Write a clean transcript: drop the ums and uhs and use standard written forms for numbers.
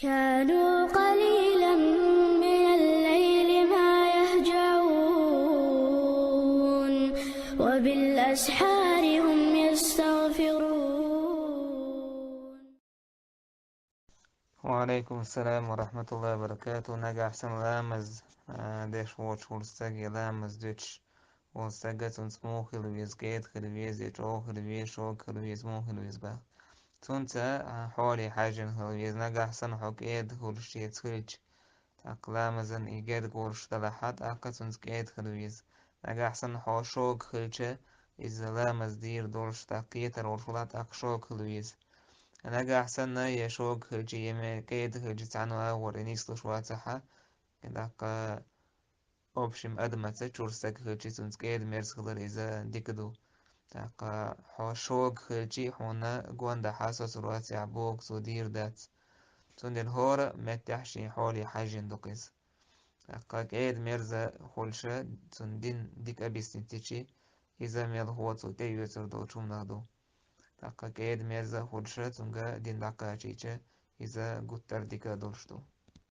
كانوا قليلا من الليل ما يهجعون وبالأسحار هم يستغفرون. وعليكم السلام ورحمة الله وبركاته. نجا أحسن لامز ديش واتش ولستاجي لامز ديتش ولستاجة تنسمو خلويز جيد خلويز يترو خلويز شو خلويز مو خلويز با تونتا حولي حاجن خلويز نجا أحسن حق إيد خلوشتي تخلج تاقلامزن إيجاد قولش دلحات أقا تنس جيد خلويز نجا أحسن حو شوق خلجة إذا لامز دير دولش تاقيتر ورشلات أقشوق خلويز أنا أحسن يشوق هجي يمي قيد هجي تعنوا ورينيس لشواتها كداك أوبشم أدمة تشورسك هجي تونس قيد ميرس خضر إذا ديكدو داك شوق هجي حونا قواندا حاسو سرواتي عبوك صدير دات تون الهورة متحشي حولي حاجين دوكيز داك قيد ميرزا خولشة تون ديك أبيستين تيشي إذا ميل هو تي يوتر دو چوم نغدو داك قيد ميرزا خولشة تونغا دين داكا چيچه إذا قطر ديكا دولشتو